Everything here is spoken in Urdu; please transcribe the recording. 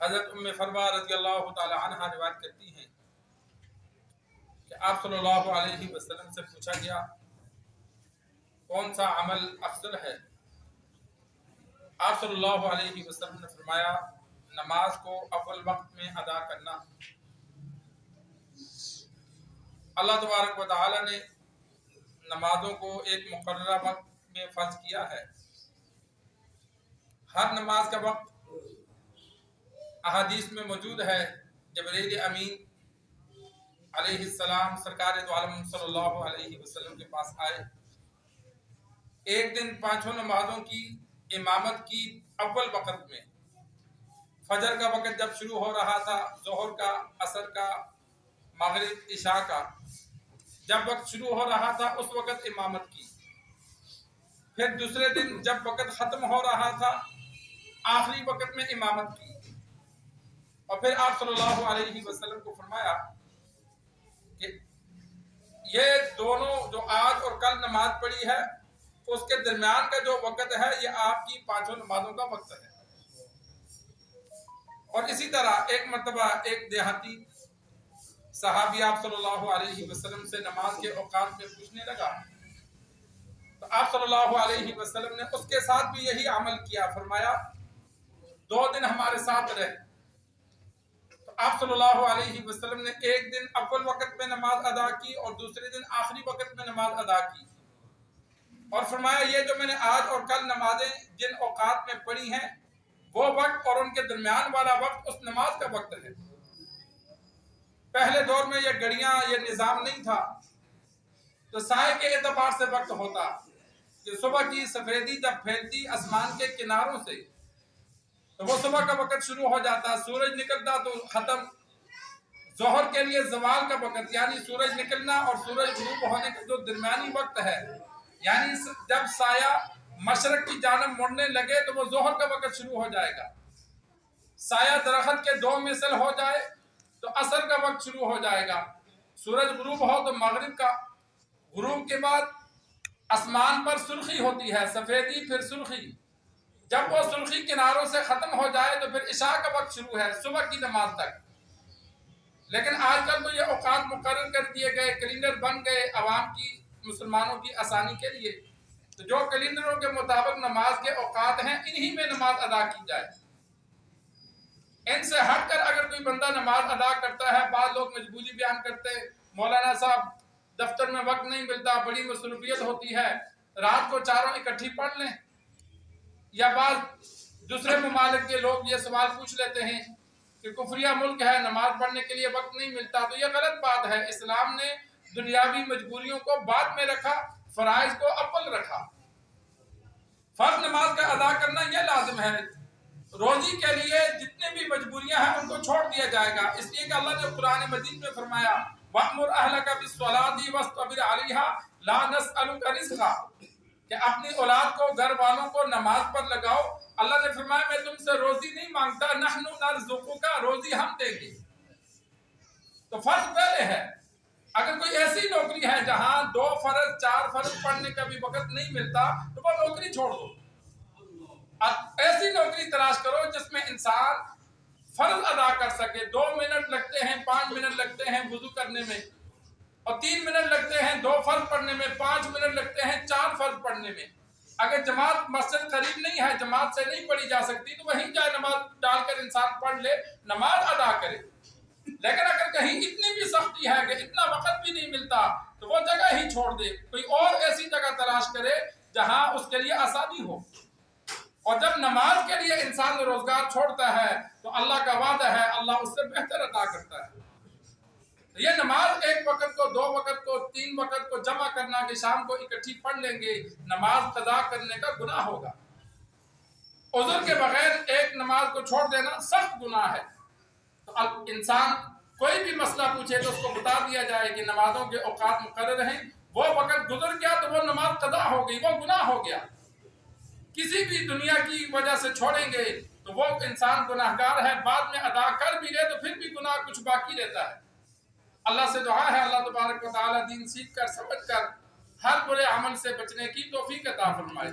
حضرت فروا رضی اللہ تعالی عنہ روایت کرتی ہیں کہ آپ صلی اللہ علیہ وسلم سے پوچھا گیا کون سا عمل افضل ہے؟ آپ صلی اللہ علیہ وسلم نے فرمایا نماز کو اول وقت میں ادا کرنا۔ اللہ تبارک و تعالی نے نمازوں کو ایک مقررہ وقت میں فرض کیا ہے۔ ہر نماز کا وقت احادیث میں موجود ہے۔ جبرائیل امین علیہ السلام سرکار دو عالم صلی اللہ علیہ وسلم کے پاس آئے۔ ایک دن پانچوں نمازوں کی امامت کی اول وقت میں۔ فجر کا وقت جب شروع ہو رہا تھا، ظہر کا، عصر کا، مغرب، عشاء کا جب وقت شروع ہو رہا تھا اس وقت امامت کی۔ پھر دوسرے دن جب وقت ختم ہو رہا تھا آخری وقت میں امامت کی۔ اور پھر آپ صلی اللہ علیہ وسلم کو فرمایا کہ یہ دونوں جو آج اور کل نماز پڑھی ہے اس کے درمیان کا جو وقت ہے یہ آپ کی پانچوں نمازوں کا وقت ہے۔ اور اسی طرح ایک مرتبہ ایک دیہاتی صحابی آپ صلی اللہ علیہ وسلم سے نماز کے اوقات میں پوچھنے لگا تو آپ صلی اللہ علیہ وسلم نے اس کے ساتھ بھی یہی عمل کیا۔ فرمایا 2 دن ہمارے ساتھ رہے۔ تو آپ صلی اللہ علیہ وسلم نے ایک دن اول وقت میں نماز ادا کی اور دوسرے دن آخری وقت میں نماز ادا کی، اور فرمایا یہ جو میں نے آج اور کل نمازیں جن اوقات میں پڑھی ہیں وہ وقت اور ان کے درمیان والا وقت اس نماز کا وقت ہے۔ پہلے دور میں یہ گھڑیاں، یہ نظام نہیں تھا تو سائے کے اعتبار سے وقت ہوتا کہ صبح کی سفیدی جب پھیلتی آسمان کے کناروں سے تو وہ صبح کا وقت شروع ہو جاتا، سورج نکلتا تو ختم۔ ظہر کے لیے زوال کا وقت یعنی سورج نکلنا اور سورج غروب ہونے کا جو درمیانی وقت ہے، یعنی جب سایہ مشرق کی جانب مڑنے لگے تو وہ ظہر کا وقت شروع ہو جائے گا۔ سایہ درخت کے 2 مثل ہو جائے تو عصر کا وقت شروع ہو جائے گا۔ سورج غروب ہو تو مغرب کا۔ غروب کے بعد آسمان پر سرخی ہوتی ہے، سفیدی پھر سرخی۔ جب وہ سرخی کناروں سے ختم ہو جائے تو پھر عشاء کا وقت شروع ہے، صبح کی نماز تک۔ لیکن آج کل تو یہ اوقات مقرر کر دیے گئے، کیلنڈر بن گئے عوام کی، مسلمانوں کی آسانی کے لیے، تو جو کیلنڈروں کے مطابق نماز کے اوقات ہیں انہی میں نماز ادا کی جائے۔ ان سے ہٹ کر اگر کوئی بندہ نماز ادا کرتا ہے، بعض لوگ مجبوری بیان کرتے ہیں، مولانا صاحب دفتر میں وقت نہیں ملتا، بڑی مصروفیت ہوتی ہے، رات کو چاروں اکٹھی پڑھ لیں۔ یا بعض دوسرے ممالک کے لوگ یہ سوال پوچھ لیتے ہیں کہ کفریہ ملک ہے، نماز پڑھنے کے لیے وقت نہیں ملتا، تو یہ غلط بات ہے۔ اسلام نے دنیاوی مجبوریوں کو بعد میں رکھا، فرائض کو اول رکھا۔ فرض نماز کا ادا کرنا یہ لازم ہے۔ روزی کے لیے جتنے بھی مجبوریاں ہیں ان کو چھوڑ دیا جائے گا، اس لیے کہ اللہ نے قرآن مجید میں فرمایا وَأْمُرْ أَهْلَكَ بِالصَّلَاةِ وَاصْطَبِرْ عَلَيْهَا لَا نَسْأَلُكَ رِزْقًا، کہ اپنی اولاد کو، گھر والوں کو نماز پر لگاؤ۔ اللہ نے فرمایا میں تم سے روزی نہیں مانگتا، نحن نرزقک، روزی ہم دیں گے۔ تو فرض پہلے ہے۔ اگر کوئی ایسی نوکری ہے جہاں 2 فرض 4 فرض پڑھنے کا بھی وقت نہیں ملتا تو وہ نوکری چھوڑ دو۔ ایسی نوکری تلاش کرو جس میں انسان فرض ادا کر سکے۔ 2 منٹ لگتے ہیں، 5 منٹ لگتے ہیں وضو کرنے میں، اور 3 منٹ لگتے ہیں 2 فرض پڑھنے میں، 5 منٹ لگتے ہیں 4 فرض پڑھنے میں۔ اگر جماعت مسجد قریب نہیں ہے، جماعت سے نہیں پڑھی جا سکتی تو وہیں جائے نماز ڈال کر انسان پڑھ لے، نماز ادا کرے۔ لیکن اگر کہیں اتنی بھی سختی ہے کہ اتنا وقت بھی نہیں ملتا تو وہ جگہ ہی چھوڑ دے، کوئی اور ایسی جگہ تلاش کرے جہاں اس کے لیے آسانی ہو۔ اور جب نماز کے لیے انسان روزگار چھوڑتا ہے تو اللہ کا وعدہ ہے اللہ اس سے بہتر عطا کرتا ہے۔ یہ نماز 1 وقت کو، 2 وقت کو، 3 وقت کو جمع کرنا کہ شام کو اکٹھی پڑھ لیں گے، نماز قضا کرنے کا گناہ ہوگا۔ عذر کے بغیر ایک نماز کو چھوڑ دینا سخت گناہ ہے۔ تو اب انسان کوئی بھی مسئلہ پوچھے تو اس کو بتا دیا جائے کہ نمازوں کے اوقات مقرر ہیں، وہ وقت گزر گیا تو وہ نماز قضا ہو گئی، وہ گناہ ہو گیا۔ کسی بھی دنیا کی وجہ سے چھوڑیں گے تو وہ انسان گناہگار ہے، بعد میں ادا کر بھی لے تو پھر بھی گناہ کچھ باقی رہتا ہے۔ اللہ سے دعا ہے اللہ تبارک و تعالی دین سیکھ کر، سمجھ کر ہر برے عمل سے بچنے کی توفیق عطا فرمائے۔